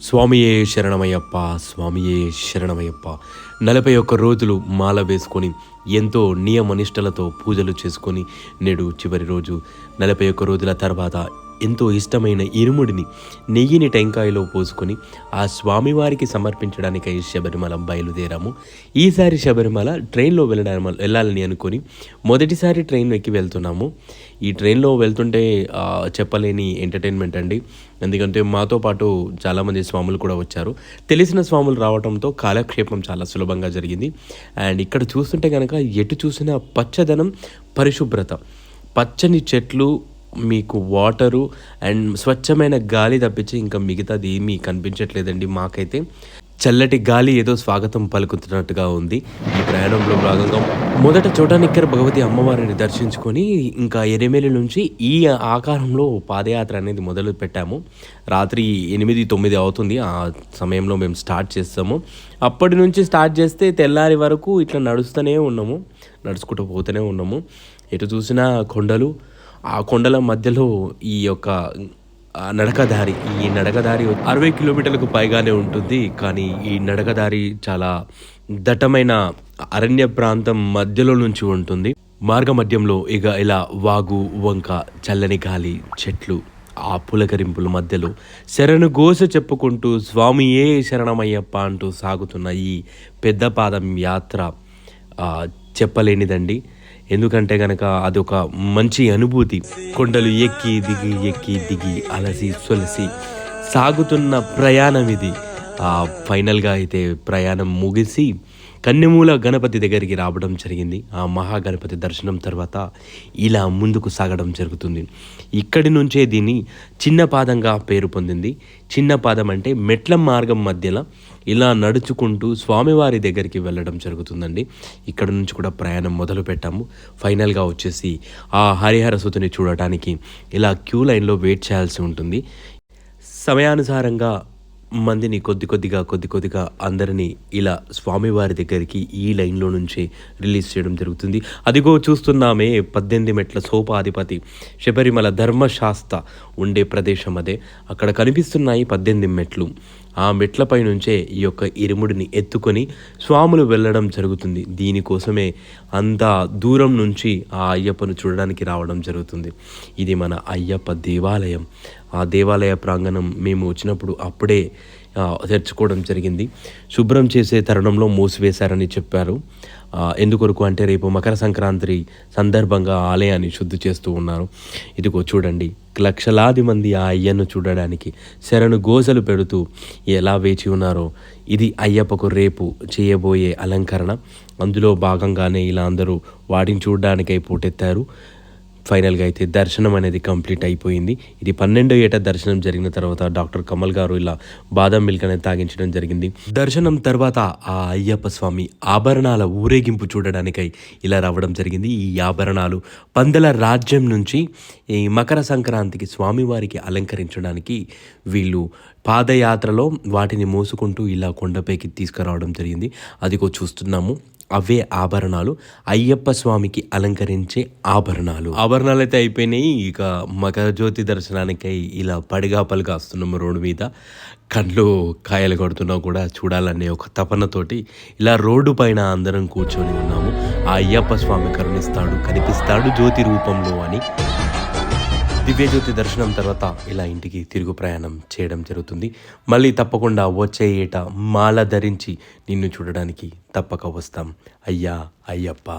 స్వామియే శరణమయ్యప్ప, స్వామియే శరణమయ్యప్ప. 41 రోజులు మాల వేసుకొని ఎంతో నియమనిష్టలతో పూజలు చేసుకొని నేడు చివరి రోజు 41 రోజుల తర్వాత ఎంతో ఇష్టమైన ఇరుముడిని నెయ్యిని టెంకాయలో పోసుకొని ఆ స్వామివారికి సమర్పించడానికై శబరిమల బయలుదేరాము. ఈసారి శబరిమల ట్రైన్లో వెళ్ళాలని అనుకొని మొదటిసారి ట్రైన్ ఎక్కి వెళ్తున్నాము. ఈ ట్రైన్లో వెళ్తుంటే చెప్పలేని ఎంటర్టైన్మెంట్ అండి. ఎందుకంటే మాతో పాటు చాలామంది స్వాములు కూడా వచ్చారు. తెలిసిన స్వాములు రావడంతో కాలక్షేపం చాలా సులభంగా జరిగింది. అండ్ ఇక్కడ చూస్తుంటే కనుక ఎటు చూసినా పచ్చదనం, పరిశుభ్రత, పచ్చని చెట్లు, మీకు వాటరు అండ్ స్వచ్ఛమైన గాలి తప్పించి ఇంకా మిగతాది ఏమీ కనిపించట్లేదండి. మాకైతే చల్లటి గాలి ఏదో స్వాగతం పలుకుతున్నట్టుగా ఉంది. ఈ ప్రయాణంలో భాగంగా మొదట చోటానిక్కర భగవతి అమ్మవారిని దర్శించుకొని ఇంకా ఎరిమేలి నుంచి ఈ ఆకారంలో పాదయాత్ర అనేది మొదలు పెట్టాము. రాత్రి 8-9 అవుతుంది. ఆ సమయంలో మేము స్టార్ట్ చేస్తాము. అప్పటి నుంచి స్టార్ట్ చేస్తే తెల్లారి వరకు ఇట్లా నడుచుకుంటూ పోతూనే ఉన్నాము. ఎటు చూసినా కొండలు, ఆ కొండల మధ్యలో ఈ యొక్క నడకదారి, ఈ నడకదారి 60 కిలోమీటర్లకు పైగానే ఉంటుంది. కానీ ఈ నడకదారి చాలా దట్టమైన అరణ్య ప్రాంతం మధ్యలో నుంచి ఉంటుంది. మార్గ మధ్యంలో ఇలా వాగు, వంక, చల్లని గాలి, చెట్లు, ఆ పులకరింపుల మధ్యలో శరణు ఘోష చెప్పుకుంటూ స్వామియే శరణమయ్యప్ప అంటూ సాగుతున్న ఈ పెద్ద పాదం యాత్ర చెప్పలేనిదండి. ఎందుకంటే కనుక అదొక మంచి అనుభూతి. కొండలు ఎక్కి దిగి అలసి సొలసి సాగుతున్న ప్రయాణం ఇది. ఫైనల్గా అయితే ప్రయాణం ముగిసి కన్నెమూల గణపతి దగ్గరికి రావడం జరిగింది. ఆ మహాగణపతి దర్శనం తర్వాత ఇలా ముందుకు సాగడం జరుగుతుంది. ఇక్కడి నుంచే దీన్ని చిన్న పాదంగా పేరు పొందింది. చిన్న పాదం అంటే మెట్ల మార్గం మధ్యలో ఇలా నడుచుకుంటూ స్వామివారి దగ్గరికి వెళ్ళడం జరుగుతుందండి. ఇక్కడ నుంచి కూడా ప్రయాణం మొదలు పెట్టాము. ఫైనల్గా వచ్చేసి ఆ హరిహర సుతుని చూడటానికి ఇలా క్యూ లైన్లో వెయిట్ చేయాల్సి ఉంటుంది. సమయానుసారంగా మందిని కొద్ది కొద్దిగా అందరినీ ఇలా స్వామివారి దగ్గరికి ఈ లైన్లో నుంచి రిలీజ్ చేయడం జరుగుతుంది. అదిగో చూస్తున్నామే 18 మెట్ల సోపాధిపతి శబరిమల ధర్మశాస్త్ర ఉండే ప్రదేశం అదే. అక్కడ కనిపిస్తున్నాయి 18 మెట్లు. ఆ మెట్లపై నుంచే ఈ యొక్క ఇరుముడిని ఎత్తుకొని స్వాములు వెళ్ళడం జరుగుతుంది. దీనికోసమే అంత దూరం నుంచి ఆ అయ్యప్పను చూడడానికి రావడం జరుగుతుంది. ఇది మన అయ్యప్ప దేవాలయం. ఆ దేవాలయ ప్రాంగణం మేము వచ్చినప్పుడు అప్పుడే తెరుచుకోవడం జరిగింది. శుభ్రం చేసే తరుణంలో మూసివేశారని చెప్పారు. ఎందుకొరకు అంటే రేపు మకర సంక్రాంతి సందర్భంగా ఆలయాన్ని శుద్ధి చేస్తూ ఉన్నారు. ఇదిగో చూడండి, లక్షలాది మంది ఆ అయ్యను చూడడానికి శరణు గోసలు పెడుతూ ఎలా వేచి ఉన్నారో. ఇది అయ్యప్పకు రేపు చేయబోయే అలంకరణ. అందులో భాగంగానే ఇలా అందరూ వాటిని చూడడానికై పోటెత్తారు. ఫైనల్గా అయితే దర్శనం అనేది కంప్లీట్ అయిపోయింది. ఇది 12వ ఏట దర్శనం జరిగిన తర్వాత డాక్టర్ కమల్ గారు ఇలా బాదం మిల్క్ అనేది తాగించడం జరిగింది. దర్శనం తర్వాత ఆ అయ్యప్ప స్వామి ఆభరణాల ఊరేగింపు చూడడానికై ఇలా రావడం జరిగింది. ఈ ఆభరణాలు పందల రాజ్యం నుంచి ఈ మకర సంక్రాంతికి స్వామివారికి అలంకరించడానికి వీళ్ళు పాదయాత్రలో వాటిని మోసుకుంటూ ఇలా కొండపైకి తీసుకురావడం జరిగింది. అదిగో చూస్తున్నాము, అవే ఆభరణాలు, అయ్యప్ప స్వామికి అలంకరించే ఆభరణాలు అయితే అయిపోయినాయి. ఇక మకర జ్యోతి దర్శనానికై ఇలా పడిగాపలుగా వస్తున్నాము రోడ్డు మీద. కండ్లు కాయలు కొడుతున్నా కూడా చూడాలనే ఒక తపనతోటి ఇలా రోడ్డు పైన అందరం కూర్చొని ఉన్నాము. ఆ అయ్యప్ప స్వామి కనిపిస్తాడు జ్యోతి రూపంలో అని. దివ్యజ్యోతి దర్శనం తర్వాత ఇలా ఇంటికి తిరుగు ప్రయాణం చేయడం జరుగుతుంది. మళ్ళీ తప్పకుండా వచ్చే ఏట మాల ధరించి నిన్ను చూడడానికి తప్పక వస్తాం. అయ్యా అయ్యప్ప.